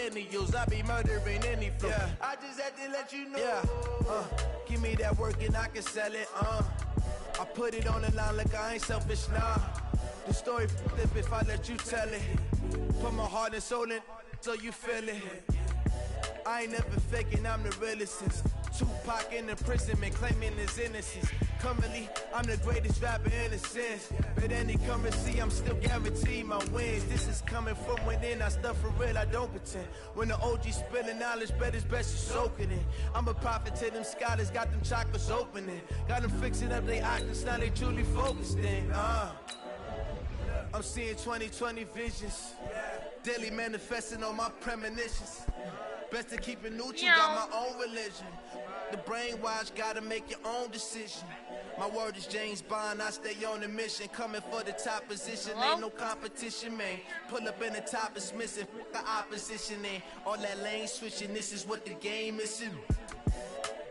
millennials. I be murdering any flow. Yeah. I just had to let you know. Yeah. Give me that work and I can sell it. I put it on the line like I ain't selfish, nah. The story flip if I let you tell it. Put my heart and soul in so you feel it. I ain't never faking, I'm the realest since Tupac in imprisonment, claiming his innocence. Currently, I'm the greatest rapper in a sense. But any currency, I'm still guaranteed my wins. This is coming from within, I stuff for real, I don't pretend. When the OG spilling knowledge, bet it's best you soak it in. I'm a prophet to them scholars, got them chakras opening. Got them fixing up they octaves, now they truly focused in. I'm seeing 2020 visions. Daily manifesting on my premonitions. Best to keep it neutral, got my own religion. The brainwash, gotta make your own decision. My word is James Bond, I stay on the mission. Coming for the top position, ain't no competition, man. Pull up in the top, it's missing, the opposition ain't. All that lane switching, this is what the game is.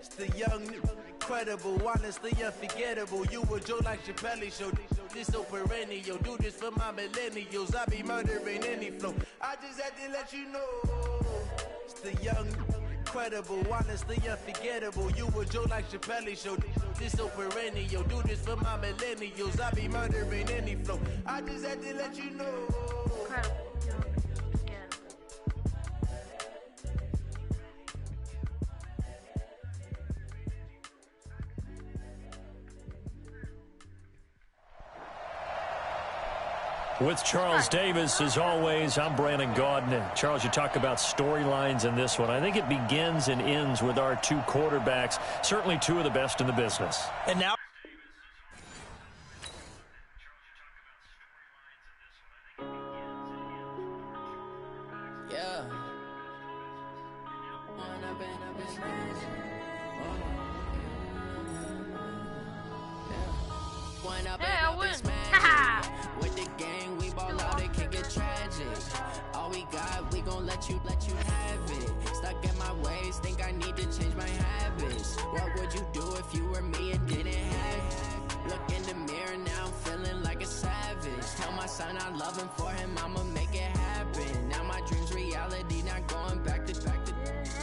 It's the young, incredible, honestly unforgettable. You a Joe like Chappelle show. This so perennial, do this for my millennials. I be murdering any flow. I just had to let you know. It's the young, incredible, honestly unforgettable. You a Joe like Chappelle show. This so perennial, do this for my millennials. I be murdering any flow. I just had to let you know. Incredible. With Charles Davis, as always, I'm Brandon Gaudin. Charles, you talk about storylines in this one. I think it begins and ends with our two quarterbacks, certainly two of the best in the business. And now... With the gang, we ball out, it can get tragic. All we got, we gon' let you have it. Stuck in my ways, think I need to change my habits. What would you do if you were me and didn't have it? Look in the mirror, now I'm feeling like a savage. Tell my son I love him, for him I'ma make it happen. Now my dream's reality, not going back to.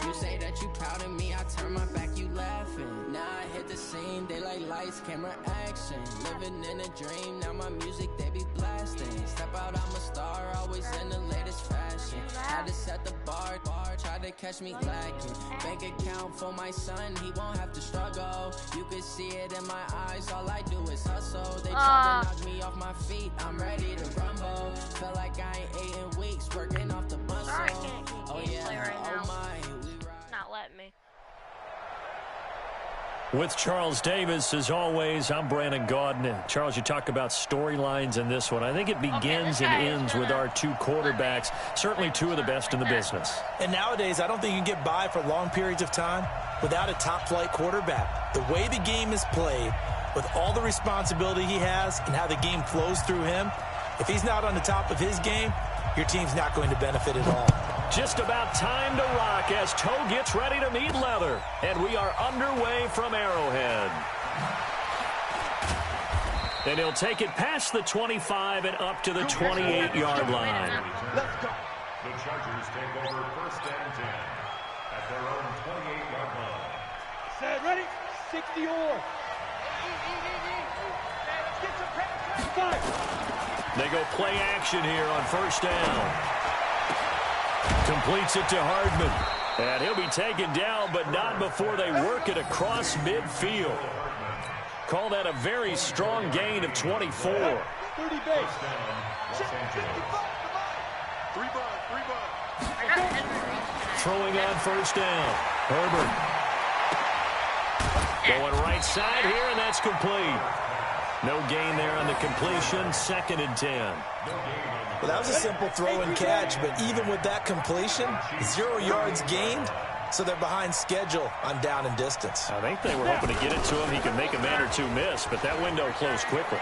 You say that you proud of me, I turn my back, you laughing. Now I hit the scene, they like lights, camera, action. Living in a dream, now my music, they be blasting. Step out, I'm a star, always in the latest fashion. Had to set the bar, try to catch me lacking. Bank account for my son, he won't have to struggle. You can see it in my eyes, all I do is hustle. They try to knock me off my feet, I'm ready to rumble. Feel like I ain't ate in weeks, working off the muscle. Oh yeah, oh my. Not letting me. With Charles Davis, as always, I'm Brandon Gaudin. Charles, you talk about storylines in this one. I think it begins and ends with our two quarterbacks, certainly two of the best in the business. And nowadays, I don't think you can get by for long periods of time without a top-flight quarterback. The way the game is played, with all the responsibility he has and how the game flows through him, if he's not on the top of his game, your team's not going to benefit at all. Just about time to rock as Toe gets ready to meet leather. And we are underway from Arrowhead. And he'll take it past the 25 and up to the 28-yard line. Let's go. The Chargers take over first and 10 at their own 28-yard line. Set, ready? 60 or. They go play action here on first down. Completes it to Hardman. And he'll be taken down, but not before they work it across midfield. Call that a very strong gain of 24. 30 base. Throwing on first down. Herbert. Going right side here, and that's complete. No gain there on the completion. 2nd and 10. Well, that was a simple throw and catch, but even with that completion, 0 yards gained, so they're behind schedule on down and distance. I think they were hoping to get it to him. He could make a man or two miss, but that window closed quickly.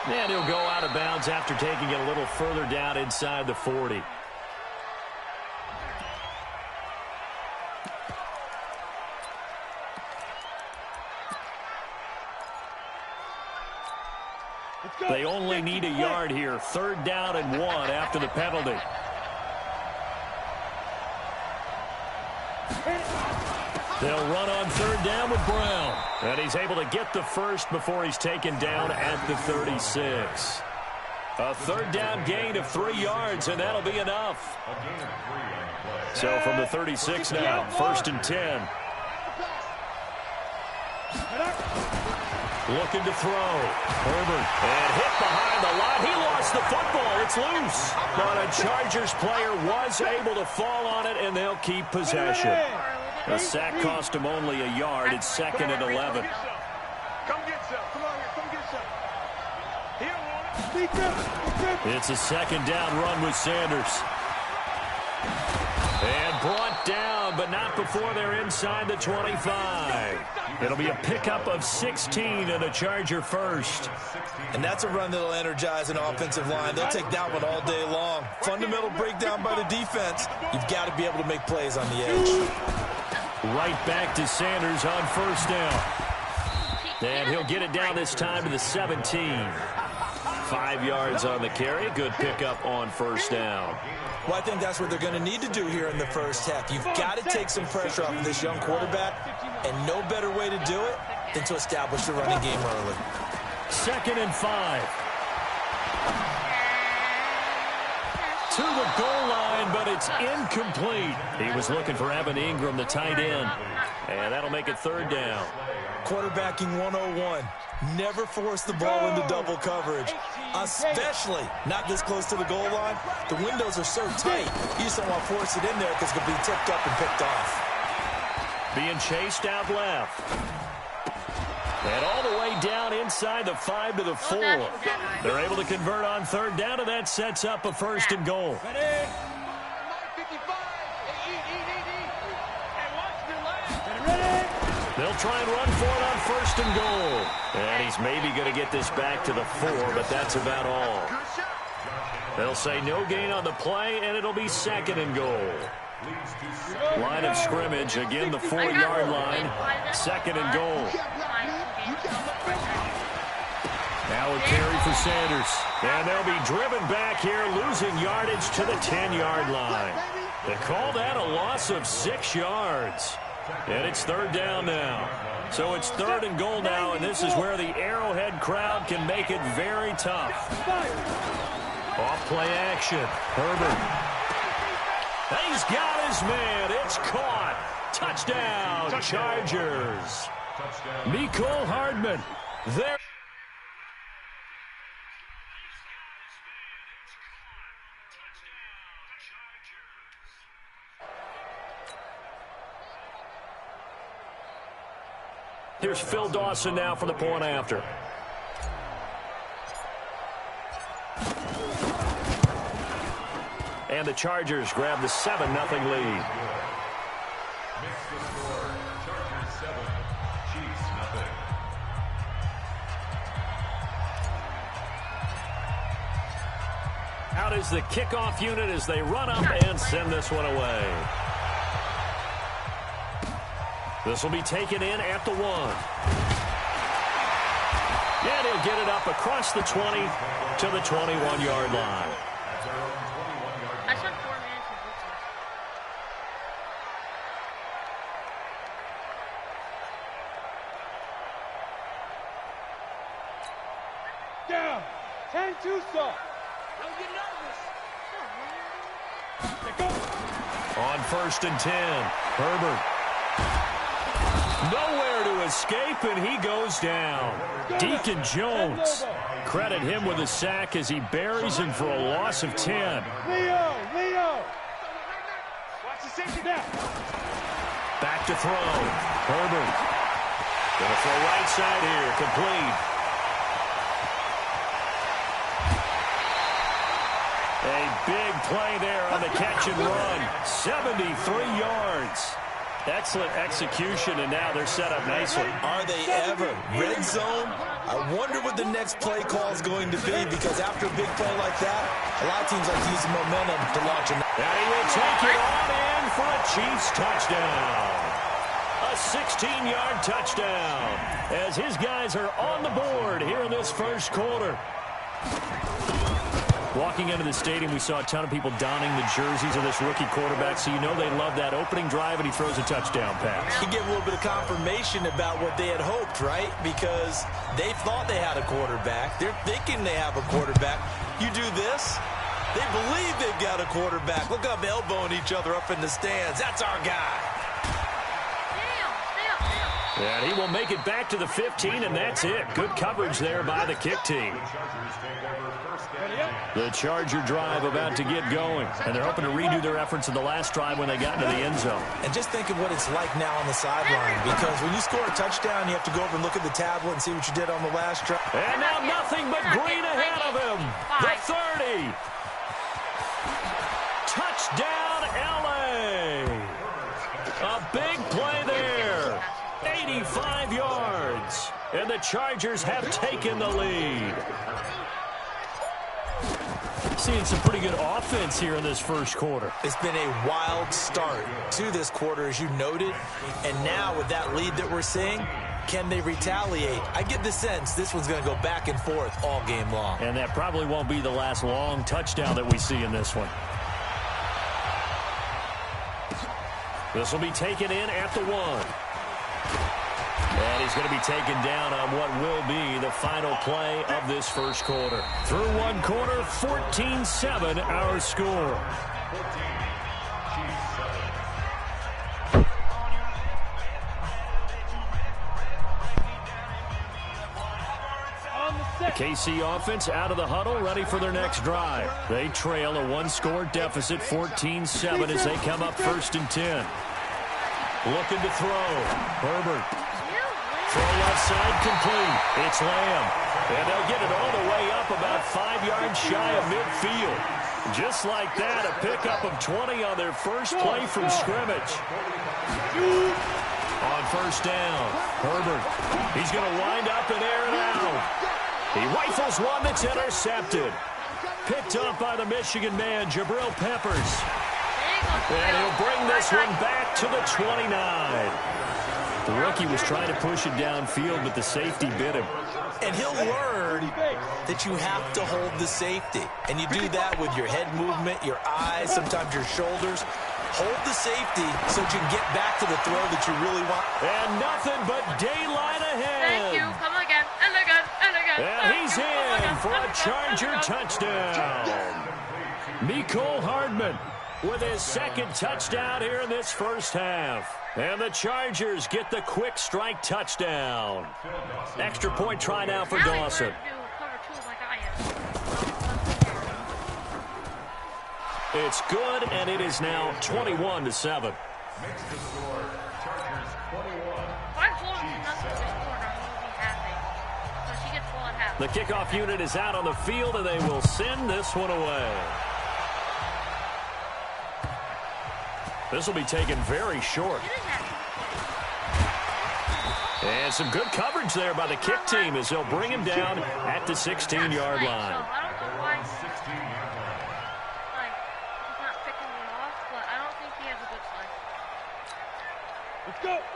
And he'll go out of bounds after taking it a little further down inside the 40. They only need a yard here. 3rd down and 1 after the penalty. They'll run on third down with Brown. And he's able to get the first before he's taken down at the 36. A third down gain of 3 yards, and that'll be enough. So from the 36 now, 1st and 10. Looking to throw. Herbert. And hit behind the line. He lost the football. It's loose. But a Chargers player was able to fall on it, and they'll keep possession. The sack cost him only a yard. It's 2nd and 11. Come get some. Come on here. Come get some. He don't want it. It's a 2nd down run with Sanders. And brought down, but not before they're inside the 25. It'll be a pickup of 16 and a Charger first. And that's a run that'll energize an offensive line. They'll take that one all day long. Fundamental breakdown by the defense. You've got to be able to make plays on the edge. Right back to Sanders on 1st down. And he'll get it down this time to the 17. 5 yards on the carry. Good pickup on 1st down. Well, I think that's what they're going to need to do here in the first half. You've got to take some pressure off of this young quarterback, and no better way to do it than to establish the running game early. 2nd and 5. To the goal line, but it's incomplete. He was looking for Evan Ingram, the tight end, and that'll make it 3rd down. Quarterbacking 101. Never force the ball into double coverage, especially not this close to the goal line. The windows are so tight, you just don't want to force it in there because it could be tipped up and picked off. Being chased out left. And all the way down inside the 5 to the 4. They're able to convert on 3rd down, and that sets up a 1st and goal. They'll try and run for it on 1st and goal. And he's maybe going to get this back to the 4, but that's about all. They'll say no gain on the play, and it'll be 2nd and goal. Line of scrimmage, again the 4-yard line. 2nd and goal. Now a carry for Sanders. And they'll be driven back here, losing yardage to the 10-yard line. They call that a loss of 6 yards. And it's 3rd down now. So it's 3rd and goal now, and this is where the Arrowhead crowd can make it very tough. Off play action. Herbert. He's got his man. It's caught. Touchdown, Chargers. Mecole Hardman. There. Here's Phil Dawson now for the point after. And the Chargers grab the 7-0 lead. Makes the score Chargers 7, Chiefs 0. Out is the kickoff unit as they run up and send this one away. This will be taken in at the 1. And he'll get it up across the 20 to the 21-yard line. I spent 4 minutes in blitzes. Down. 10 Tucson. Don't get nervous. On 1st and 10, Herbert. Nowhere to escape, and he goes down. Deacon Jones. Credit him with a sack as he buries him for a loss of 10. Leo. Watch the safety now. Back to throw. Herbert. Gonna throw right side here. Complete. A big play there on the catch and run. 73 yards. Excellent execution, and now they're set up nicely. Are they ever? Red zone? I wonder what the next play call is going to be, because after a big play like that, a lot of teams like to use the momentum to launch a... And he will take it on in for a Chiefs touchdown. A 16-yard touchdown as his guys are on the board here in this first quarter. Walking into the stadium, we saw a ton of people donning the jerseys of this rookie quarterback, so you know they love that opening drive, and he throws a touchdown pass. He gave a little bit of confirmation about what they had hoped, right? Because they thought they had a quarterback. They're thinking they have a quarterback. You do this, they believe they've got a quarterback. Look up, elbowing each other up in the stands. That's our guy. And he will make it back to the 15, and that's it. Good coverage there by the kick team. The Charger drive about to get going, and they're hoping to redo their efforts in the last drive when they got into the end zone. And just think of what it's like now on the sideline, because when you score a touchdown, you have to go over and look at the tablet and see what you did on the last drive. And now nothing but green ahead of him. The 30. Touchdown, L.A. A big play there. 85 yards. And the Chargers have taken the lead. Seeing some pretty good offense here in this first quarter. It's been a wild start to this quarter, as you noted. And now with that lead that we're seeing, can they retaliate? I get the sense this one's going to go back and forth all game long. And that probably won't be the last long touchdown that we see in this one. This will be taken in at the 1. And he's going to be taken down on what will be the final play of this first quarter. Through one quarter, 14-7 our score. The KC offense out of the huddle, ready for their next drive. They trail a one-score deficit, 14-7, as they come up 1st and 10. Looking to throw. Herbert. Throw left side complete. It's Lamb. And they'll get it all the way up about 5 yards shy of midfield. Just like that, a pickup of 20 on their first play from scrimmage. On 1st down, Herbert. He's going to wind up and air it out. He rifles one that's intercepted. Picked up by the Michigan man, Jabril Peppers. And he'll bring this one back to the 29. The rookie was trying to push it downfield, but the safety bit him. And he'll learn that you have to hold the safety. And you do that with your head movement, your eyes, sometimes your shoulders. Hold the safety so that you can get back to the throw that you really want. And nothing but daylight ahead. Thank you. Come again, and again, and again. And he's in for a Charger touchdown. Mecole Hardman with his second touchdown here in this first half. And the Chargers get the quick strike touchdown. Extra point try now for Dawson. It's good, and it is now 21-7. The kickoff unit is out on the field, and they will send this one away. This will be taken very short. And some good coverage there by the kick team as they'll bring him down at the 16-yard line.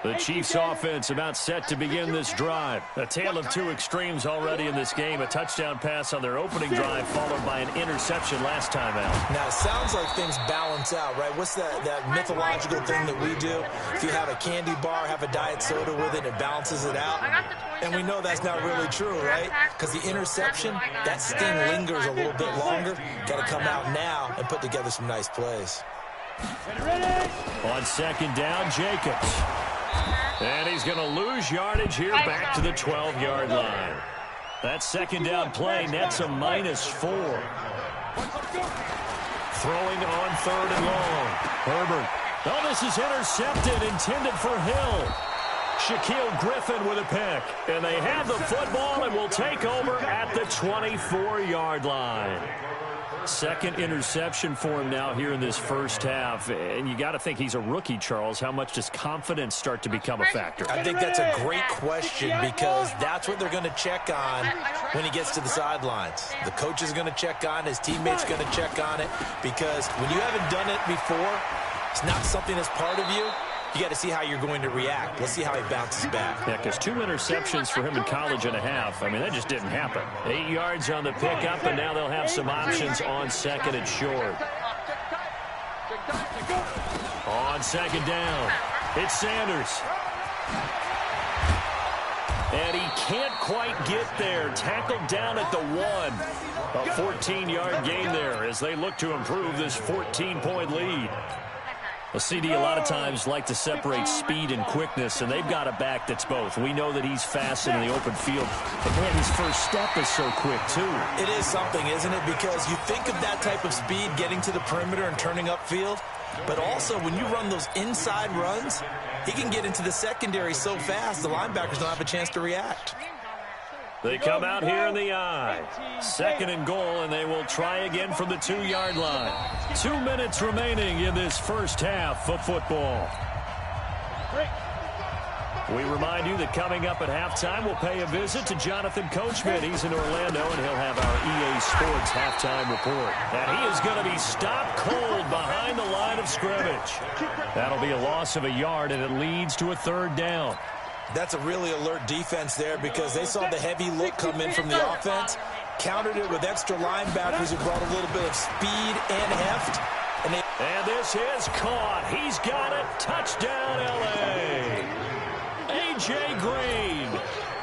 The Chiefs offense about set to begin this drive. A tale of two extremes already in this game. A touchdown pass on their opening drive followed by an interception last time out. Now, it sounds like things balance out, right? What's that mythological thing that we do? If you have a candy bar, have a diet soda with it, it balances it out. And we know that's not really true, right? Because the interception, that sting lingers a little bit longer. Got to come out now and put together some nice plays. On second down, Jacobs. And he's going to lose yardage here back to the 12-yard line. That second down play nets a -4. Throwing on 3rd and long. Herbert. Oh, this is intercepted, intended for Hill. Shaquille Griffin with a pick. And they have the football and will take over at the 24-yard line. Second interception for him now here in this first half. And you got to think he's a rookie, Charles. How much does confidence start to become a factor? I think that's a great question because that's what they're going to check on when he gets to the sidelines. The coach is going to check on it. His teammates going to check on it because when you haven't done it before, it's not something that's part of you. you got to see how you're going to react. Let's see how he bounces back. Yeah, because 2 interceptions for him in college and a half. I mean, that just didn't happen. 8 yards on the pickup, and now they'll have some options on second and short. On second down, it's Sanders. And he can't quite get there. Tackled down at the 1. A 14-yard gain there as they look to improve this 14-point lead. A CD a lot of times like to separate speed and quickness, and they've got a back that's both. We know that he's fast in the open field, but man, his first step is so quick too. It is something, isn't it? Because you think of that type of speed getting to the perimeter and turning upfield, but also when you run those inside runs, he can get into the secondary so fast the linebackers don't have a chance to react. They come out here in the I. Second and goal, and they will try again from the 2-yard line. 2 minutes remaining in this first half of football. We remind you that coming up at halftime, we'll pay a visit to Jonathan Coachman. He's in Orlando, and he'll have our EA Sports halftime report. And he is going to be stopped cold behind the line of scrimmage. That'll be a loss of a yard, and it leads to a 3rd down. That's a really alert defense there because they saw the heavy look come in from the offense, countered it with extra linebackers who brought a little bit of speed and heft. And this is caught. He's got it. Touchdown, L.A. A.J. Green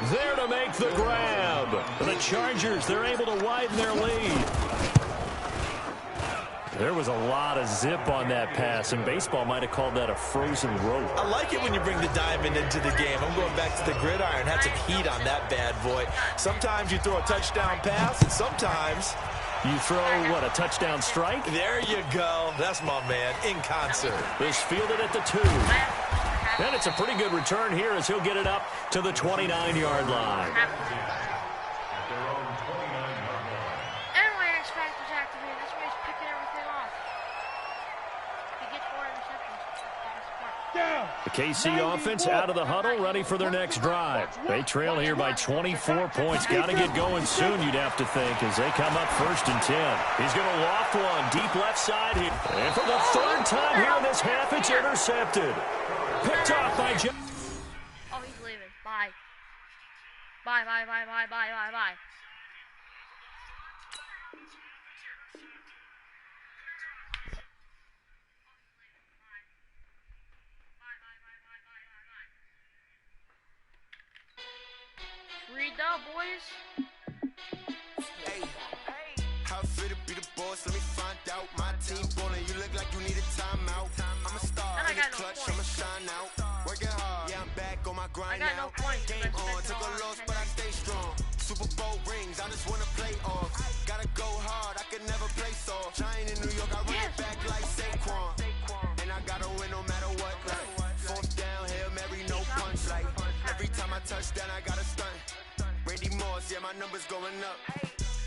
there to make the grab. The Chargers, they're able to widen their lead. There was a lot of zip on that pass, and baseball might have called that a frozen rope. I like it when you bring the diamond into the game. I'm going back to the gridiron. Had some heat on that bad boy. Sometimes you throw a touchdown pass, and sometimes you throw, what, a touchdown strike? There you go. That's my man, in concert. This fielded at the 2. And it's a pretty good return here as he'll get it up to the 29-yard line. The KC offense out of the huddle, ready for their next drive. They trail here by 24 points. Got to get going soon, you'd have to think, as they come up 1st and 10. He's going to loft one deep left side here. And for the 3rd time here in this half, it's intercepted. Picked off by Jim. Oh, he's leaving. Bye. Bye, bye, bye, bye, bye, bye, bye. Read up, boys. Hey, how fit to be the boss? Let me find out. My team ballin', you look like you need a timeout. I'm a star in the clutch, I'ma shine out. Working hard, yeah, I'm back on my grind now. Game on, took a loss, but I stay strong. Super Bowl rings, I just wanna play off. Gotta go hard, I can never play soft. Giant in New York, I run it back like Saquon. And I gotta win no matter what. Like 4th down, Hail Mary, no punch. Like every time I touch down, I gotta stunt. Randy Moss, yeah, my numbers going up.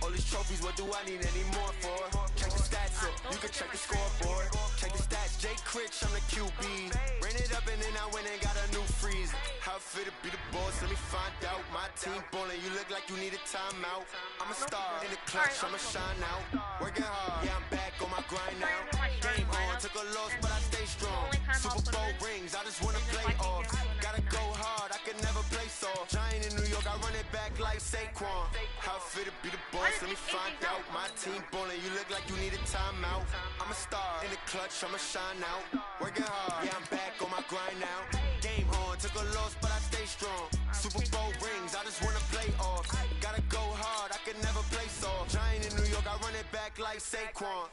All these trophies, what do I need any more for? Check the stats up, you can check the scoreboard. Check the stats, Jay Critch, I'm the QB. Ran it up and then I went and got a new freeze. How fit to be the boss, let me find out. My team ballin', you look like you need a timeout. I'm a star in the clutch, I'ma shine out. Working hard, yeah, I'm back on my grind now. Game on, took a loss, but I stay strong. Super Bowl rings, I just wanna play off. Gotta go hard, I can never play soft. Giant in New York, I run it back like Saquon. How fit to be the boss, let me find out. My team ballin', you look like you need a timeout. I'm a star in the clutch, I'ma shine out. Working hard, yeah, I'm back on my grind now. Game on, took a loss, but I stay strong. Super Bowl rings, I just wanna play off. Gotta go hard, I can never play soft. Giant in New York, I run it back like Saquon.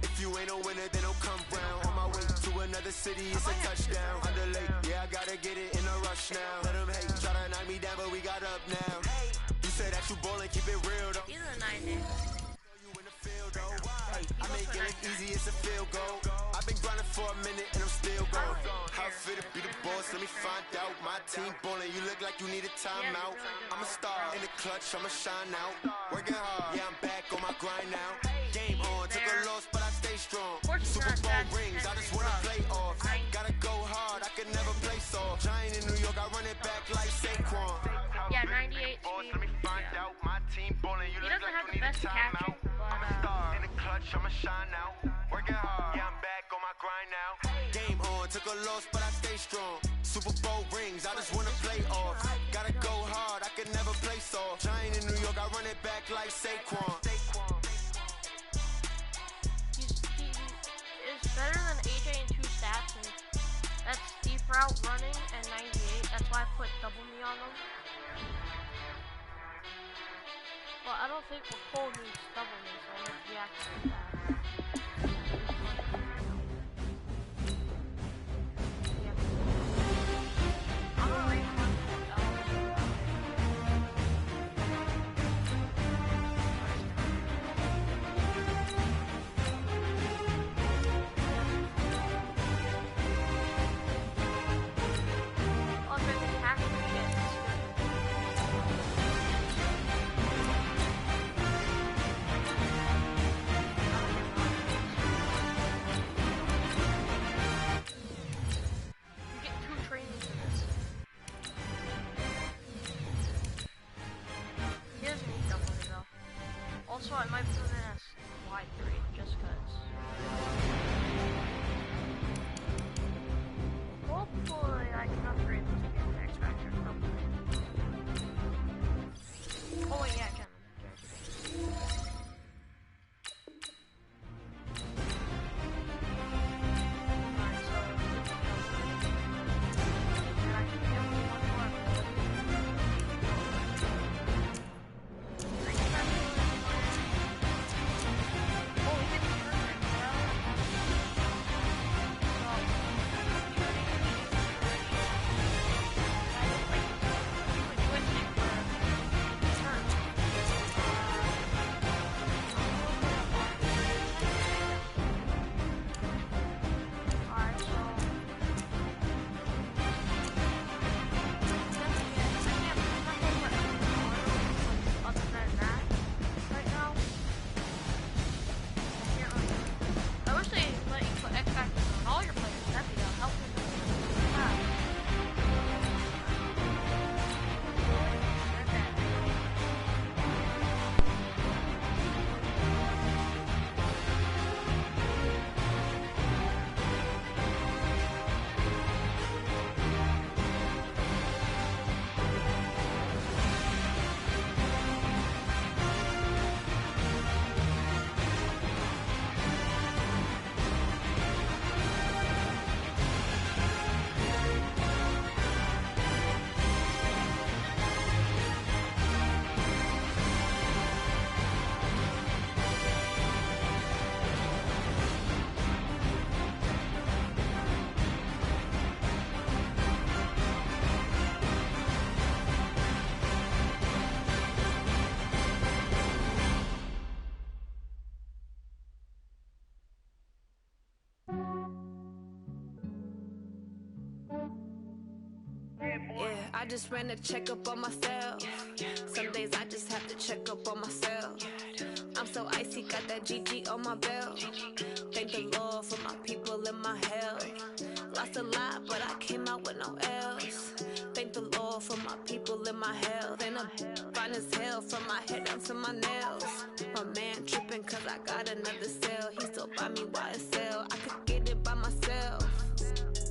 If you ain't a winner, then don't come round. On my way to another city, it's a touchdown. Underlay, yeah, I gotta get it in a rush now. Let them hate, try to knock me down, but we got up now. You said that you ballin', keep it real though. He's a 90. I make it look easy, it's a field goal. I've been grinding for a minute and I'm still going. How fit to be the boss, let me find out. My team ballin', you look like you need a timeout. I'm a star in the clutch, I'ma shine out. Working hard, yeah, I'm back on my grind now. Game on, took a loss, but I stay strong. Super Bowl rings, I just wanna play off. Gotta go hard, I can never play soft. Giant in New York, I run it back like Saquon. Yeah, 98 speed. He doesn't have the best catching, but in the clutch, I'ma shine out. Working hard, yeah, I'm back on my grind now. Game on, took a loss, but I stay strong. Super Bowl rings, I just wanna play off. Gotta go hard, I can never play soft. Giant in New York, I run it back like Saquon. He's better than AJ in 2 stats, and that's deep route running and 98. That's why I put double me on him. Well, I don't think McColl needs double me, so I'm gonna deactivate that. I'm gonna read also, I might put it as wide 3, just cause. Hopefully I can upgrade this to get the X Factor. Oh wait, yeah, I can. Alright, so and I can get one more ability. I just ran a checkup on myself. Some days I just have to check up on myself. I'm so icy, got that GG on my belt. Thank the Lord for my people in my health. Lost a lot, but I came out with no else. Thank the Lord for my people in my health. And I'm fine as hell from my head down to my nails. My man tripping cause I got another cell. He still buy me YSL. I could get it by myself.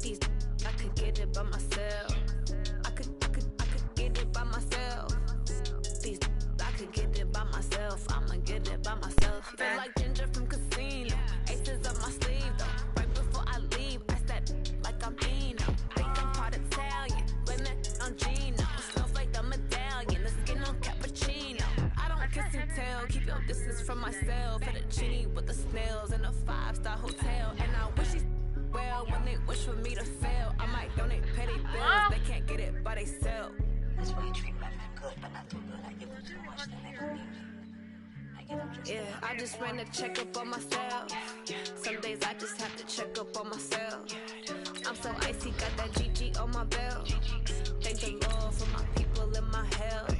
These I could get it by myself. I could get it by myself. These I could get it by myself. I'ma get it by myself. Feel like Ginger from Casino. Aces up my sleeve though. Right before I leave, I said like I'm Eno. Think I'm part Italian. Blame it on Gino. Smells like the medallion. The skin on cappuccino. I don't kiss and tell. Keep your distance from myself. Fettuccine with the snails in a 5-star hotel. And I wish these well when they wish for me to fail. I might donate petty bills. They can't get it by they sell. That's why you treat me good, but not too good. I give them too much, then they don't use it. Yeah, I just ran a checkup on myself. Some days I just have to check up on myself. I'm so icy, got that GG on my belt. Thank the Lord for my people in my health.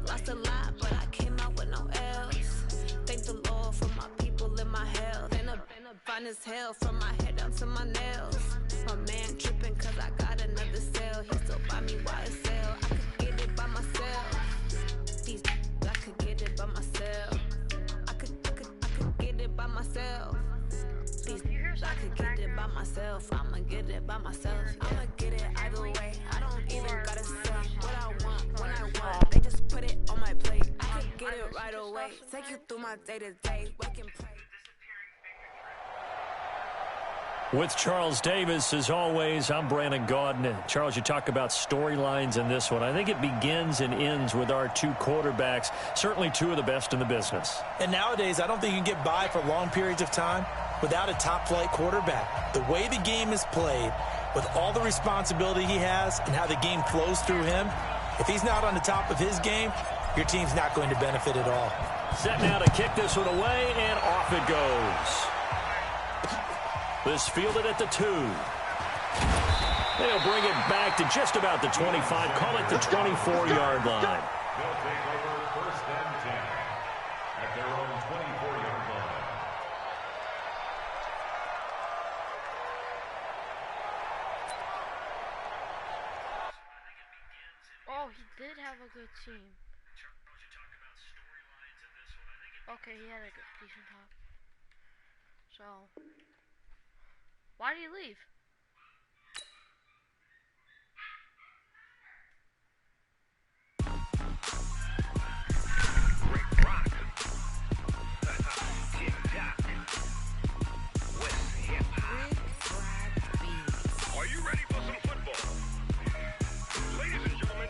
Lost a lot, but I came out with no else. Thank the Lord for my people in my health. And I'm fine as hell from my head down to my nails. My man tripping cause I got another cell. He still buy me YSL. I could get it by myself. These I could get it by myself. I could get it by myself. These I could get it by myself. I'ma get it by myself. I'ma get it either way. I don't even gotta say what I want when I want. They just put it on my plate. I could get it right away. Take you through my day-to-day. Wake and pray. With Charles Davis, as always, I'm Brandon Gaudin. Charles, you talk about storylines in this one. I think it begins and ends with our two quarterbacks, certainly two of the best in the business. And nowadays, I don't think you can get by for long periods of time without a top-flight quarterback. The way the game is played, with all the responsibility he has and how the game flows through him, if he's not on the top of his game, your team's not going to benefit at all. Set now to kick this one away, and off it goes. This fielded at the 2. They'll bring it back to just about the 25, call it the 24-yard line. They'll take over 1st and 10 at their own 24-yard line. Oh, he did have a good team. Okay, he had a good, decent top. So, why did he leave? Are you ready for some football? Ladies and gentlemen,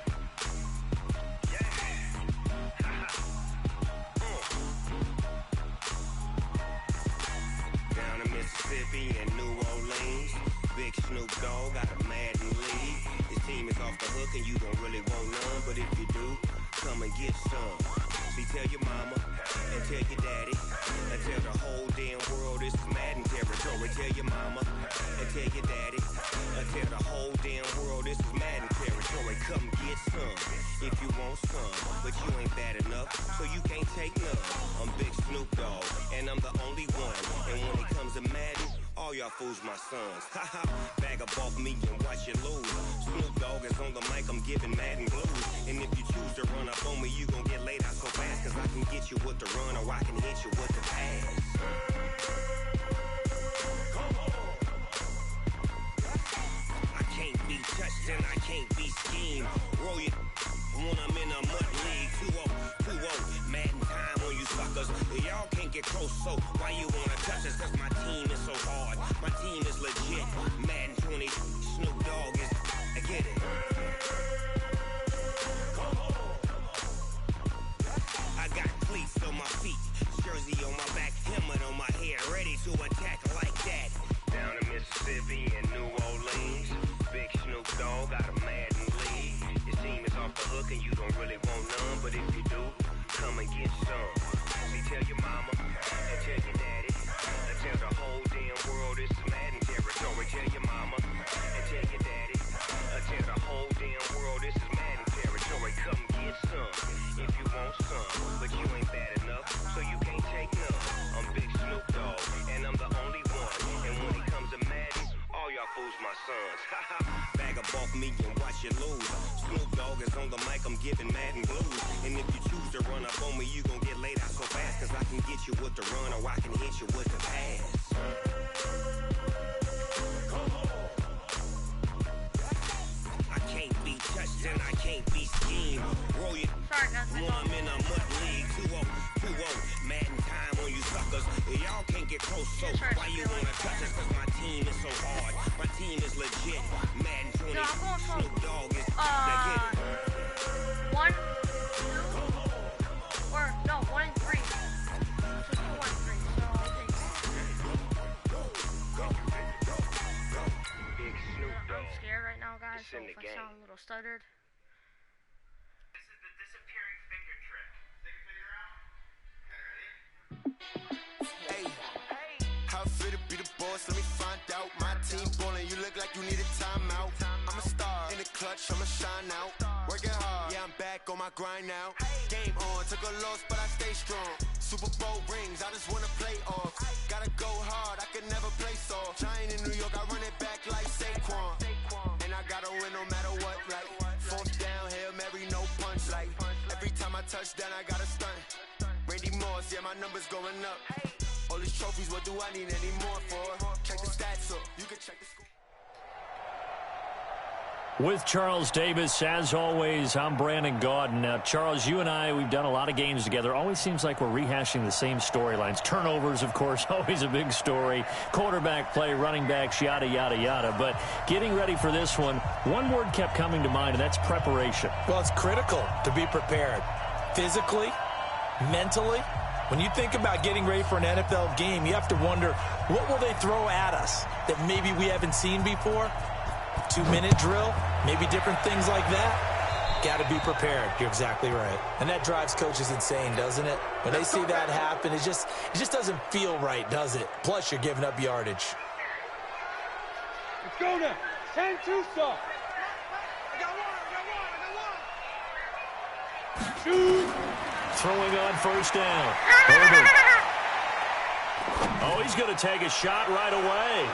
Down in Mississippi and New Orleans, Big Snoop Dogg got a Madden league. His team is off the hook and you don't really want none, but if you do, come and get some. See, tell your mama and tell your daddy and tell the whole damn world this is Madden territory. Tell your mama and tell your daddy and tell the whole damn world this is Madden territory. Come get some if you want some, but you ain't bad enough, so you can't take none. I'm Big Snoop Dogg and I'm the only one, and when it comes to Madden, all y'all fools my sons. Haha, bag up off me and watch you lose. Snoop Dogg is on the mic, I'm giving Madden blues. And if you choose to run up on me, you gon' get laid out so fast, cause I can get you with the run or I can hit you with the pass. I can't be touched and I can't be schemed. Roll you when I'm in a mud league. 2-0, Madden time on you suckers. Y'all can't get close, so why you wanna touch us? Cause my team is so hard, my team is legit. Madden 20, Snoop Dogg is, I get it. I got cleats on my feet, jersey on my back, helmet on my head, ready to attack like that. Down in Mississippi and New Orleans, Big Snoop Dogg got a Madden league. Your team is off the hook and you don't really want none, but if you do, come and get some. See, tell your mama and tell your daddy and tell the whole damn world this is Madden territory. Tell your mama and tell your daddy and tell the whole damn world this is Madden territory. Come get some if you want some, but you ain't bad enough, so you can't take none. I'm Big Snoop Dogg and I'm the only one, and when it comes to Madden, all y'all fools my sons. Haha, bag up off me and watch you lose. Snoop Dogg is on the mic, I'm giving Madden blues. And if you choose to run up on me, you gon' get laid out so fast, cause I can get you with the run or I can hit you with the pass. I can't be touched and I can't be schemed. Roll you when I'm in a mud league. 2-0, Madden time on you suckers. Y'all can't get close, so why you wanna touch us? Cause my team is so hard, my team is legit. Madden 20, Snoop Dogg is, I get it. 1, 2, or no, 1 and 3. Just 1 and 3. So I'll take Big Snoop Dogg. I'm scared right now, guys. So if I sound a little stuttered. this is the disappearing finger trick. Think you figure out? Okay, ready? Hey, how fit to be the boss? Let me find out. My team ballin', you look like you need a timeout. I'm a star in the clutch, I'ma shine out. Working hard, yeah, I'm back on my grind now. Game on, took a loss, but I stay strong. Super Bowl rings, I just wanna play off. Gotta go hard, I can never play soft. Giant in New York, I run it back like Saquon. And I gotta win no matter what, like 4th down, Hail Mary, no punch, like every time I touch down, I gotta stunt. Randy Moss, yeah, my numbers going up. All these trophies, what do I need any more for? Check the stats up, you can check the score. With Charles Davis, as always, I'm Brandon Gaudin. Now, Charles, you and I, we've done a lot of games together. Always seems like we're rehashing the same storylines. Turnovers, of course, always a big story. Quarterback play, running backs, yada, yada, yada. But getting ready for this one word kept coming to mind, and that's preparation. Well, it's critical to be prepared. Physically, mentally. When you think about getting ready for an NFL game, you have to wonder, what will they throw at us that maybe we haven't seen before? 2-minute drill, maybe different things like that. Got to be prepared. You're exactly right. And that drives coaches insane, doesn't it? When they see that happen, it just doesn't feel right, does it? Plus, you're giving up yardage. Let's go now. 10-2 stop. I got one. Shoot. Throwing on first down. Herbert. Oh, he's going to take a shot right away.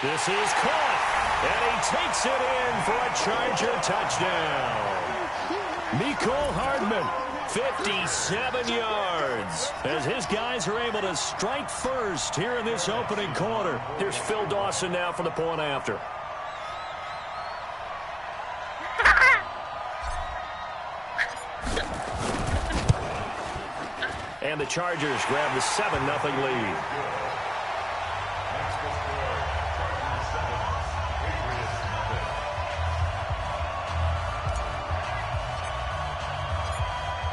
This is caught. And he takes it in for a Charger touchdown. Mecole Hardman, 57 yards. As his guys are able to strike first here in this opening quarter. Here's Phil Dawson now for the point after. And the Chargers grab the 7-0 lead.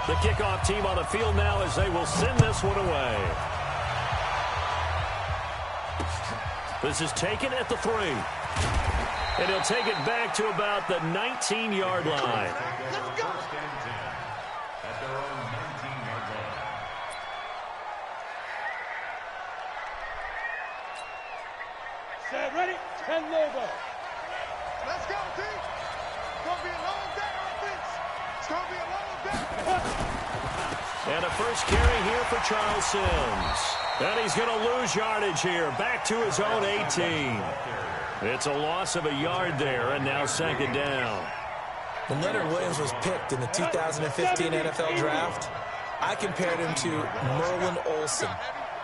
The kickoff team on the field now as they will send this one away. This is taken at the 3. And he'll take it back to about the 19-yard line. Let's go. At their own 19-yard line. Set, ready? 10 Lobo. Let's go, team. It's going to be a long day, offense. It's going to be a long day. And a first carry here for Charles Sims. And he's going to lose yardage here. Back to his own 18. It's a loss of a yard there, and now second down. When Leonard Williams was picked in the 2015 NFL Draft, I compared him to Merlin Olsen,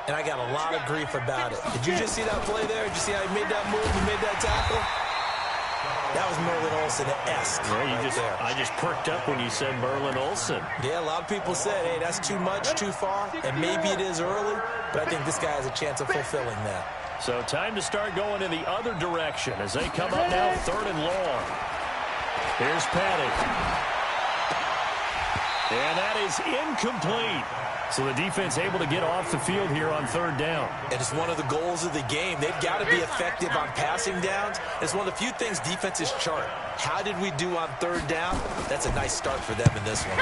and I got a lot of grief about it. Did you just see that play there? Did you see how he made that move and made that tackle? That was Merlin Olsen-esque. Yeah, I just perked up when you said Merlin Olsen. Yeah, a lot of people said, hey, that's too much, too far, and maybe it is early, but I think this guy has a chance of fulfilling that. So time to start going in the other direction as they come up now 3rd and long. Here's Paddock. And that is incomplete. So the defense able to get off the field here on 3rd down. And it's one of the goals of the game. They've got to be effective on passing downs. It's one of the few things defenses chart. How did we do on 3rd down? That's a nice start for them in this one.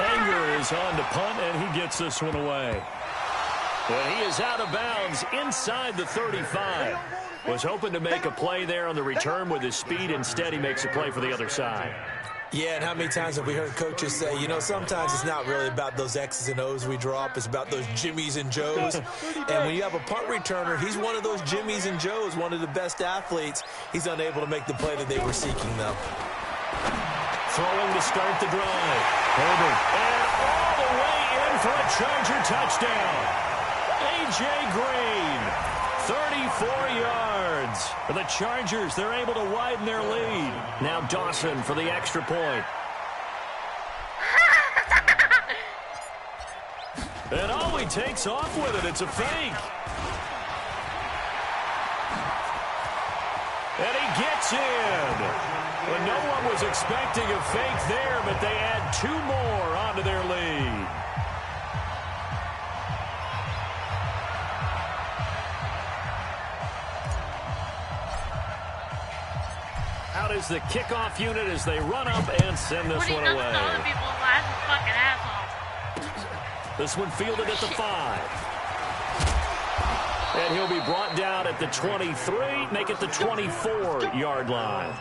Anger is on to punt, and he gets this one away. And he is out of bounds inside the 35. Was hoping to make a play there on the return with his speed. Instead, he makes a play for the other side. Yeah, and how many times have we heard coaches say, you know, sometimes it's not really about those X's and O's we draw up. It's about those Jimmies and Joes. And when you have a punt returner, he's one of those Jimmies and Joes, one of the best athletes. He's unable to make the play that they were seeking, though. Throwing to start the drive. Herbert. And all the way in for a Charger touchdown. A.J. Green. 34 yards. For the Chargers, they're able to widen their lead. Now Dawson for the extra point. And oh, he takes off with it. It's a fake. And he gets in. Well, no one was expecting a fake there, but they add 2 more onto their lead. Out is the kickoff unit as they run up and send this one away. This one fielded at the 5. And he'll be brought down at the 23, make it the 24-yard line.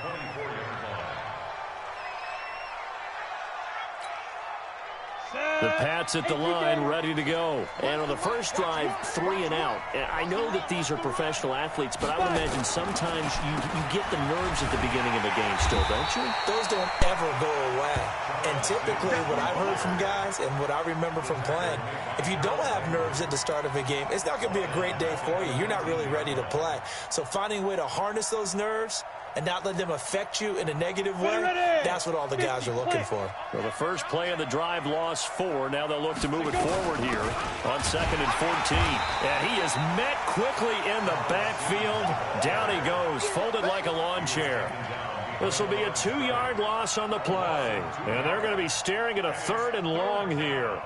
Set. The Pats at the line, ready to go. And on the first drive, 3 and out. I know that these are professional athletes, but I would imagine sometimes you get the nerves at the beginning of a game still, don't you? Those don't ever go away. And typically what I've heard from guys and what I remember from playing, if you don't have nerves at the start of a game, it's not going to be a great day for you. You're not really ready to play. So finding a way to harness those nerves and not let them affect you in a negative way, that's what all the guys are looking for. Well, the first play of the drive lost 4. Now they'll look to move it forward here on 2nd and 14. And he is met quickly in the backfield. Down he goes, folded like a lawn chair. This will be a 2-yard loss on the play. And they're going to be staring at a 3rd and long here.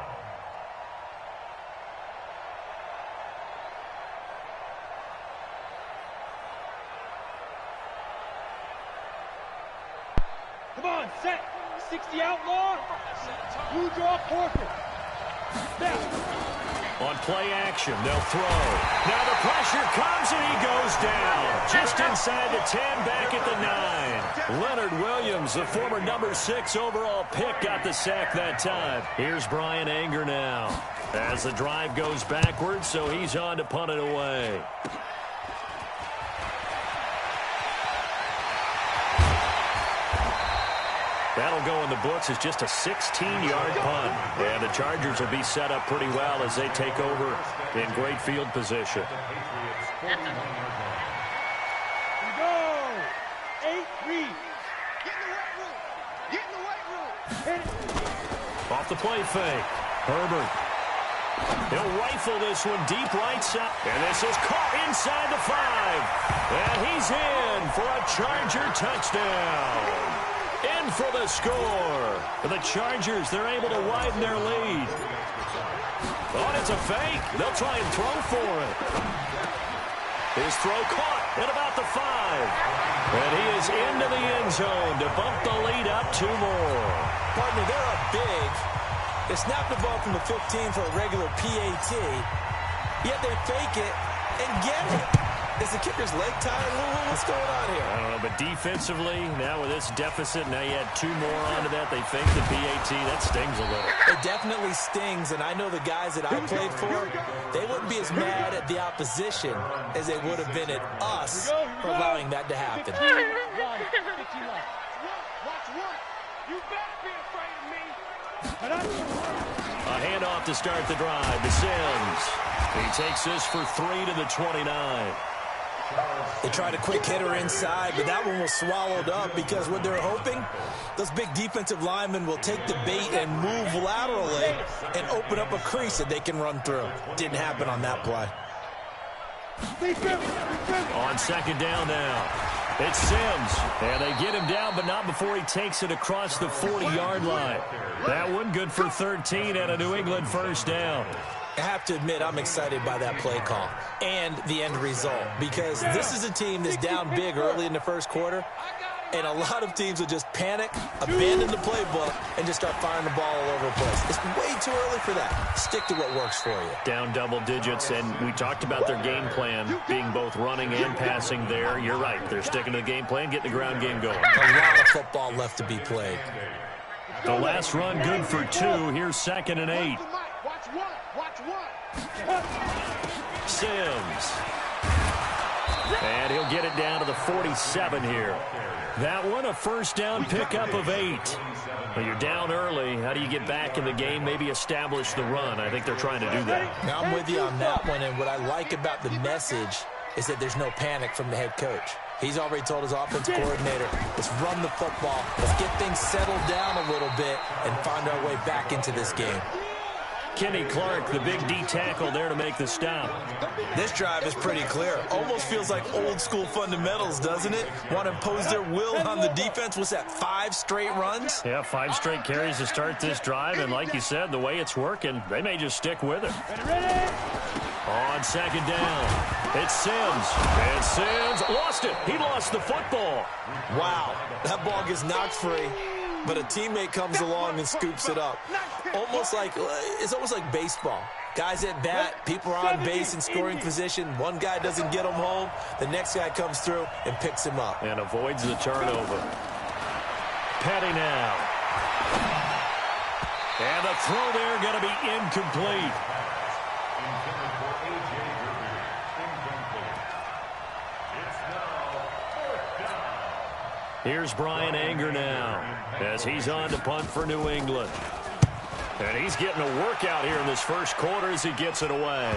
Come on, set. 60 outlaw. You draw Corker. Step. On play action, they'll throw. Now the pressure comes and he goes down. Just inside the 10, back at the 9. Leonard Williams, the former number 6 overall pick, got the sack that time. Here's Brian Anger now. As the drive goes backwards, so he's on to punt it away. That'll go in the books as just a 16-yard punt. And the Chargers will be set up pretty well as they take over in great field position. We go. 8-3. Get in the weight room. Hit it. Off the play fake. Herbert. He'll rifle this one deep right side. And this is caught inside the 5. And he's in for a Charger touchdown. In for the score. For the Chargers, they're able to widen their lead. Oh, it's a fake. They'll try and throw for it. His throw caught at about the 5. And he is into the end zone to bump the lead up 2 more. Partner, they're up big. They snap the ball from the 15 for a regular PAT, yet they fake it and get it. Is the kicker's leg tied? What's going on here? I don't know, but defensively, now with this deficit, now you add 2 more onto that. They fake the PAT. That stings a little. It definitely stings, and I know the guys that I played for, they wouldn't be as mad at the opposition as they would have been at us for allowing that to happen. You better be afraid of me. A handoff to start the drive to Sims. He takes this for 3 to the 29. They tried a quick hitter inside, but that one was swallowed up because what they're hoping, those big defensive linemen will take the bait and move laterally and open up a crease that they can run through. Didn't happen on that play. On 2nd down now, it's Sims. And they get him down, but not before he takes it across the 40-yard line. That one good for 13 and a New England first down. I have to admit, I'm excited by that play call and the end result because this is a team that's down big early in the first quarter, and a lot of teams will just panic, abandon the playbook, and just start firing the ball all over the place. It's way too early for that. Stick to what works for you. Down double digits, and we talked about their game plan being both running and passing there. You're right. They're sticking to the game plan, getting the ground game going. A lot of football left to be played. The last run good for 2. Here's 2nd and 8. Sims. And he'll get it down to the 47 here. That one, a first down pickup of 8. Well, you're down early. How do you get back in the game, maybe establish the run? I think they're trying to do that. Now, I'm with you on that one, and what I like about the message is that there's no panic from the head coach. He's already told his offensive coordinator, let's run the football, let's get things settled down a little bit and find our way back into this game. Kenny Clark, the big D tackle there to make the stop. This drive is pretty clear. Almost feels like old school fundamentals, doesn't it? Want to impose their will on the defense. What's that, 5 straight runs? Yeah, 5 straight carries to start this drive. And like you said, the way it's working, they may just stick with it. On 2nd down, it's Sims. And Sims lost it. He lost the football. Wow, that ball gets knocked free, but a teammate comes along and scoops it up. It's almost like baseball. Guys at bat, people are on base in scoring position. One guy doesn't get him home. The next guy comes through and picks him up. And avoids the turnover. Petty now. And the throw there going to be incomplete. Intended for A.J. Griffin. Incomplete. It's now 4th down. Here's Brian Anger now as he's on to punt for New England. And he's getting a workout here in this first quarter as he gets it away.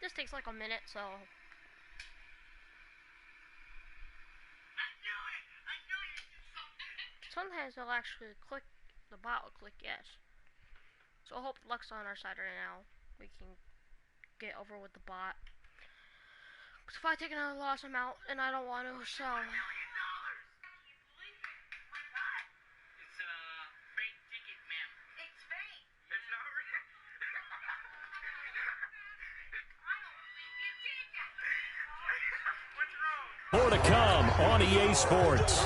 This takes like a minute, so... Sometimes they'll actually click, the bot will click yes. So I hope luck's on our side right now. We can get over with the bot. Because if I take another loss, I'm out, and I don't want to, so... More to come on EA Sports.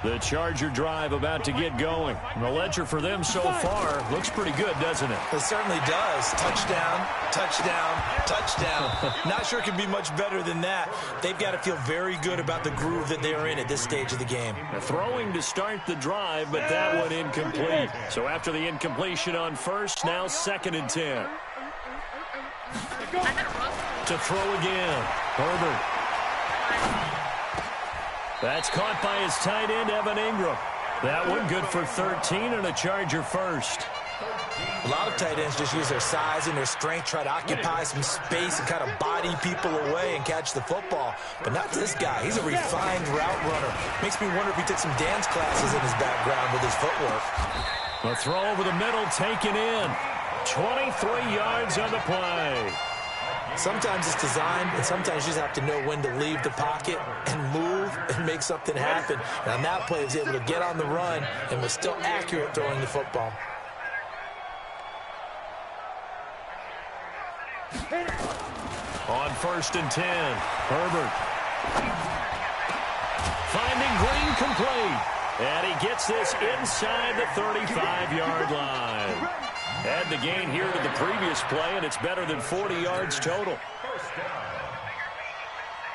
The Charger drive about to get going. And the ledger for them so far looks pretty good, doesn't it? It certainly does. Touchdown, touchdown, touchdown. Not sure it can be much better than that. They've got to feel very good about the groove that they are in at this stage of the game. Throwing to start the drive, but that one incomplete. So after the incompletion on first, now 2nd and 10. To throw again. Herbert. That's caught by his tight end, Evan Ingram. That one good for 13 and a Charger first. A lot of tight ends just use their size and their strength, try to occupy some space and kind of body people away and catch the football. But not this guy. He's a refined route runner. Makes me wonder if he took some dance classes in his background with his footwork. A throw over the middle, taken in. 23 yards on the play. Sometimes it's designed, and sometimes you just have to know when to leave the pocket and move and make something happen. And on that play, he was able to get on the run and was still accurate throwing the football. On 1st and 10, Herbert. Finding Green complete. And he gets this inside the 35-yard line. Add the gain here to the previous play, and it's better than 40 yards total. First down.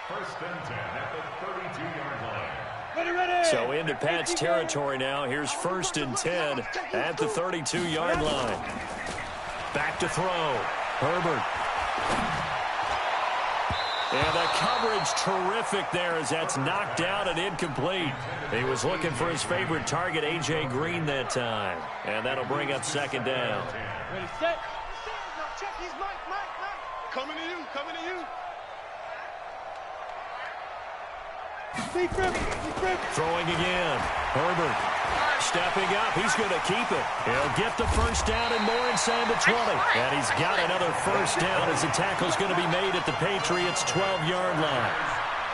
1st and 10 at the 32-yard line. Ready. So into Pat's territory now. Here's 1st and 10 at the 32-yard line. Back to throw. Herbert. And the coverage terrific there as that's knocked down and incomplete. He was looking for his favorite target, A.J. Green, that time. And that'll bring up 2nd down. Ready, set. Check, he's Mike. Coming to you. Deep grip. Throwing again. Herbert stepping up. He's going to keep it. He'll get the first down and more inside the 20. And he's got another first down as the tackle's going to be made at the Patriots' 12-yard line.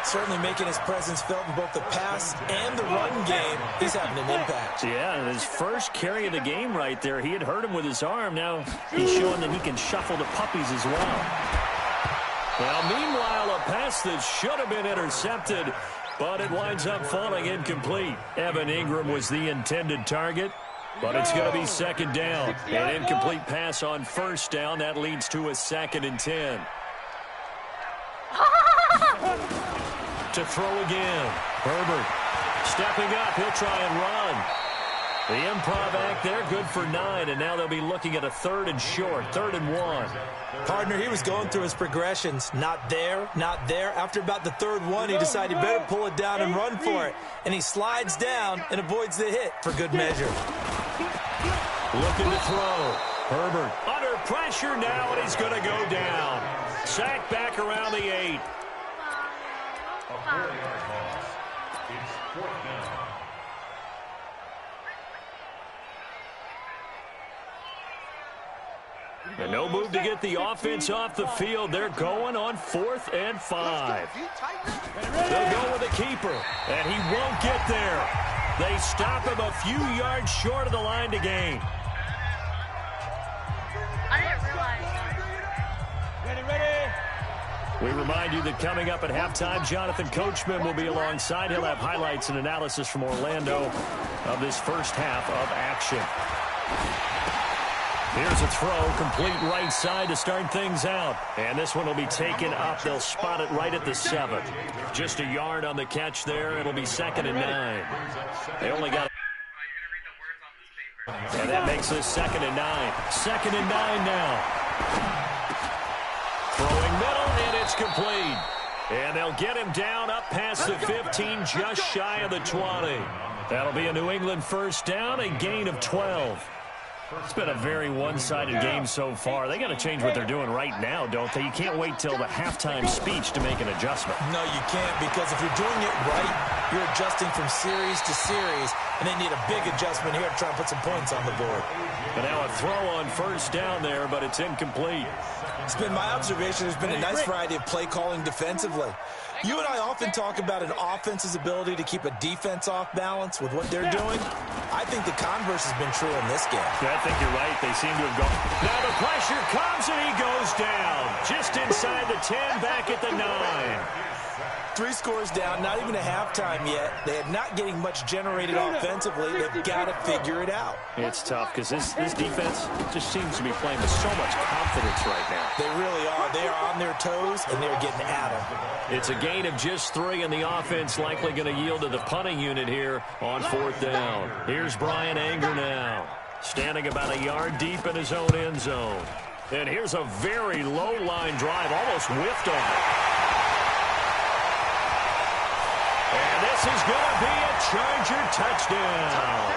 Certainly making his presence felt in both the pass and the run game. He's having an impact. Yeah, and his first carry of the game right there, he had hurt him with his arm. Now he's showing that he can shuffle the puppies as well. Well, meanwhile, a pass that should have been intercepted, but it winds up falling incomplete. Evan Ingram was the intended target, but it's going to be 2nd down. An incomplete pass on 1st down. That leads to a 2nd and 10. To throw again. Herbert stepping up. He'll try and run. The improv act there, good for 9, and now they'll be looking at a 3rd and short, 3rd and 1. Partner, he was going through his progressions. Not there, not there. After about the 3rd one, he decided he better pull it down and run for it. And he slides down and avoids the hit for good measure. Looking to throw. Herbert under pressure now, and he's going to go down. Sacked back around the 8. A 4-yard loss. It's 4th down. And no move to get the offense off the field. They're going on 4th and 5. They'll go with a keeper, and he won't get there. They stop him a few yards short of the line to gain. I didn't realize that. Ready. We remind you that coming up at halftime, Jonathan Coachman will be alongside. He'll have highlights and analysis from Orlando of this first half of action. Here's a throw, complete right side to start things out. And this one will be taken up. They'll spot it right at the 7. Just a yard on the catch there. It'll be 2nd and 9. They only got... And that makes this 2nd and 9. 2nd and 9 now. Throwing middle, and it's complete. And they'll get him down up past the 15, just shy of the 20. That'll be a New England first down, a gain of 12. It's been a very one-sided game so far. They got to change what they're doing right now, don't they? You can't wait till the halftime speech to make an adjustment. No, you can't, because if you're doing it right, you're adjusting from series to series, and they need a big adjustment here to try and put some points on the board. But now a throw on first down there, but it's incomplete. It's been my observation there's been a nice variety of play calling defensively. You and I often talk about an offense's ability to keep a defense off balance with what they're doing. I think the converse has been true in this game. Yeah, I think you're right. They seem to have gone. Now the pressure comes, and he goes down. Just inside the 10, back at the 9. 3 scores down, not even a halftime yet. They are not getting much generated offensively. They've got to figure it out. It's tough because this defense just seems to be playing with so much confidence right now. They really are. They are on their toes, and they're getting at them. It's a gain of just 3, and the offense likely going to yield to the punting unit here on 4th down. Here's Brian Anger now, standing about a yard deep in his own end zone. And here's a very low-line drive, almost whiffed on it. And this is going to be a Charger touchdown,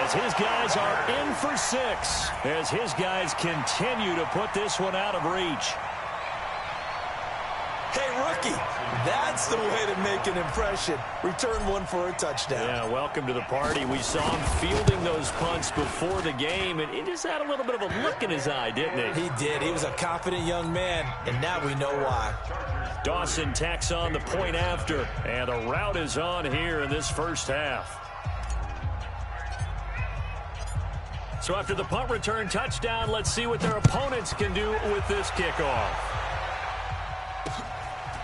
as his guys are in for 6, as his guys continue to put this one out of reach. Hey, rookie, that's the way to make an impression. Return one for a touchdown. Yeah, welcome to the party. We saw him fielding those punts before the game, and he just had a little bit of a look in his eye, didn't he? He did. He was a confident young man, and now we know why. Dawson tacks on the point after, and a route is on here in this first half. So after the punt return touchdown, let's see what their opponents can do with this kickoff.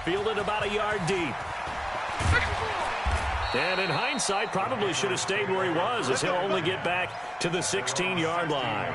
Fielded about a yard deep. And in hindsight, probably should have stayed where he was, as he'll only get back to the 16-yard line.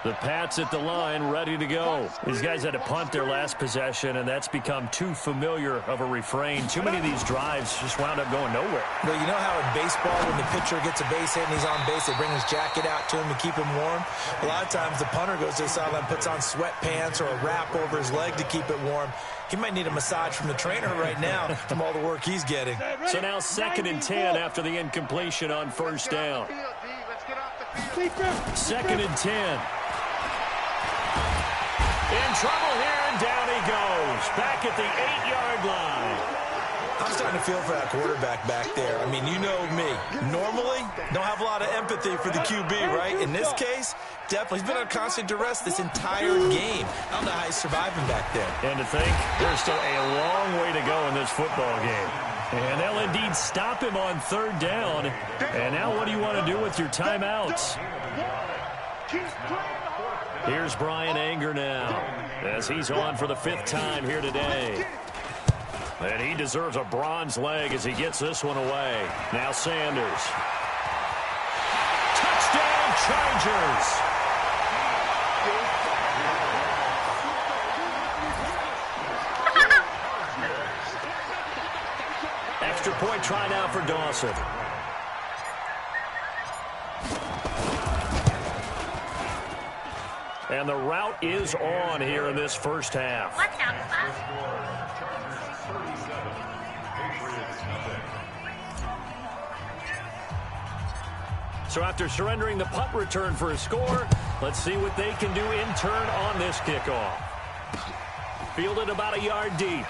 The Pats at the line, ready to go. These guys had to punt their last possession, and that's become too familiar of a refrain. Too many of these drives just wound up going nowhere. Well, you know how in baseball, when the pitcher gets a base hit and he's on base, they bring his jacket out to him to keep him warm? A lot of times the punter goes to the sideline, puts on sweatpants or a wrap over his leg to keep it warm. He might need a massage from the trainer right now from all the work he's getting. So now 2nd and 10 after the incompletion on first down. 2nd and 10. In trouble here, and down he goes. Back at the 8-yard line. I'm starting to feel for that quarterback back there. I mean, you know me. Normally, don't have a lot of empathy for the QB, right? In this case, definitely. He's been on constant duress this entire game. I don't know how he's surviving back there. And to think, there's still a long way to go in this football game. And they'll indeed stop him on 3rd down. And now what do you want to do with your timeouts? Here's Brian Anger now, as he's on for the 5th time here today. And he deserves a bronze leg as he gets this one away. Now Sanders. Touchdown, Chargers! Extra point try now for Dawson. And the route is on here in this first half. What's up, So after surrendering the punt return for a score, let's see what they can do in turn on this kickoff. Fielded about a yard deep.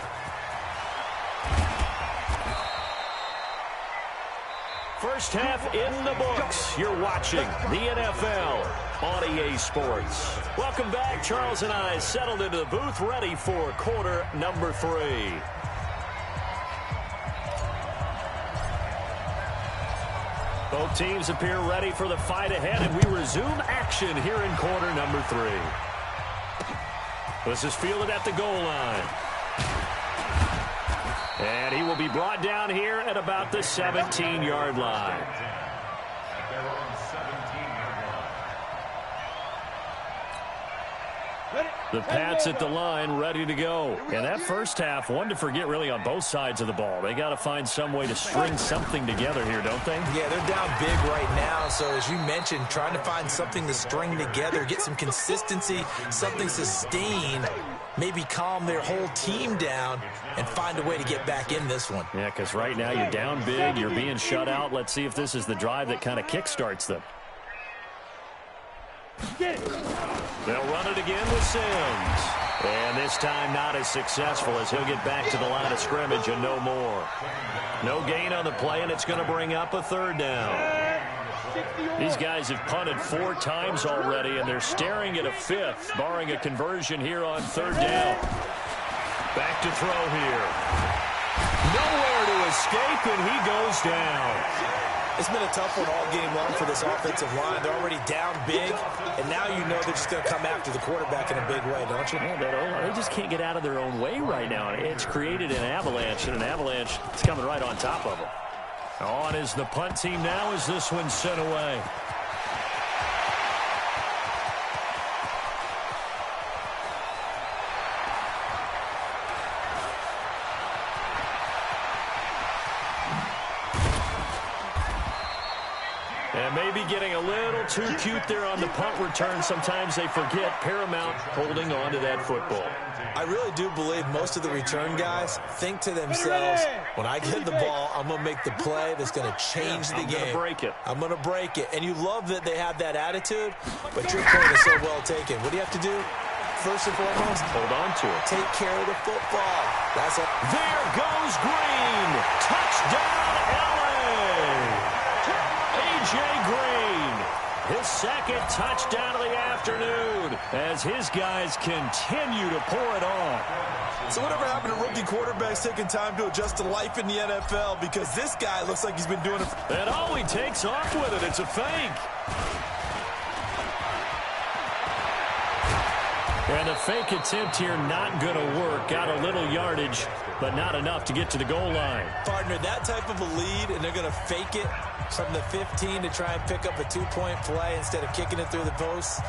First half in the books. You're watching the NFL on EA Sports. Welcome back. Charles and I settled into the booth, ready for quarter number 3. Both teams appear ready for the fight ahead, and we resume action here in quarter number 3. This is fielded at the goal line. And he will be brought down here at about the 17-yard line. At their own 17-yard line. The Pats at the line, ready to go. And that first half, one to forget really on both sides of the ball. They got to find some way to string something together here, don't they? Yeah, they're down big right now. So as you mentioned, trying to find something to string together, get some consistency, something sustained, maybe calm their whole team down and find a way to get back in this one. Yeah, because right now you're down big, you're being shut out. Let's see if this is the drive that kind of kickstarts them. They'll run it again with Sims. And this time not as successful as he'll get back to the line of scrimmage and no more. No gain on the play, and it's going to bring up a third down. These guys have punted 4 times already, and they're staring at a 5th, barring a conversion here on third down. Back to throw here. Nowhere to escape, and he goes down. It's been a tough one all game long for this offensive line. They're already down big, and now you know they're just going to come after the quarterback in a big way, don't you? Yeah, they just can't get out of their own way right now. It's created an avalanche, and an avalanche is coming right on top of them. On is the punt team now as this one's sent away. And maybe getting a little too cute there on the punt return. Sometimes they forget paramount holding on to that football. I really do believe most of the return guys think to themselves, when I get the ball, I'm going to make the play that's going to change the game. I'm going to break it. And you love that they have that attitude, but your point is so well taken. What do you have to do? First and foremost, hold on to it. Take care of the football. That's it. There goes Green. Touchdown, LA. A.J. Green, his second touchdown of the afternoon as his guys continue to pour it on. So whatever happened to rookie quarterbacks taking time to adjust to life in the NFL, because this guy looks like he's been doing it. And all he takes off with it, it's a fake. And a fake attempt here not going to work. Got a little yardage, but not enough to get to the goal line. Partner, that type of a lead, and they're going to fake it from the 15 to try and pick up a 2-point play instead of kicking it through the posts.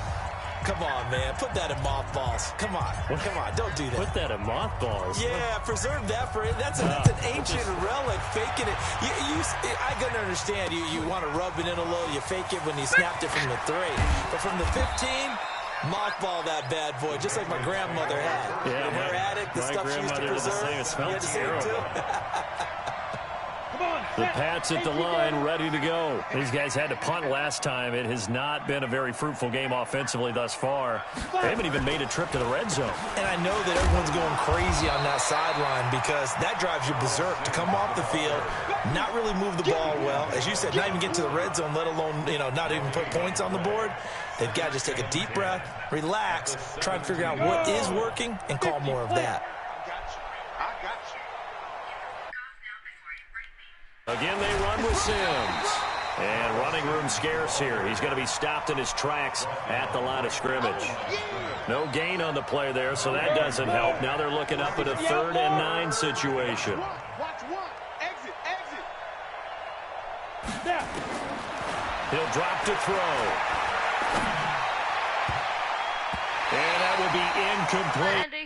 Come on, man. Put that in mothballs. Come on. Come on. Don't do that. Put that in mothballs? Yeah, preserve that for it. That's an ancient relic, faking it. I can understand. You want to rub it in a little. You fake it when you snapped it from the 3. But from the 15... mothball that bad boy, just like my grandmother had. Yeah, in her attic, the stuff she used to preserve. It smelled terrible. The Pats at the line, ready to go. These guys had to punt last time. It has not been a very fruitful game offensively thus far. They haven't even made a trip to the red zone. And I know that everyone's going crazy on that sideline because that drives you berserk to come off the field, not really move the ball well. As you said, not even get to the red zone, let alone, not even put points on the board. They've got to just take a deep breath, relax, try and figure out what is working, and call more of that. Again, they run with Sims. And running room scarce here. He's going to be stopped in his tracks at the line of scrimmage. No gain on the play there, so that doesn't help. Now they're looking up at a 3rd and 9 situation. Exit. He'll drop to throw. And that will be incomplete.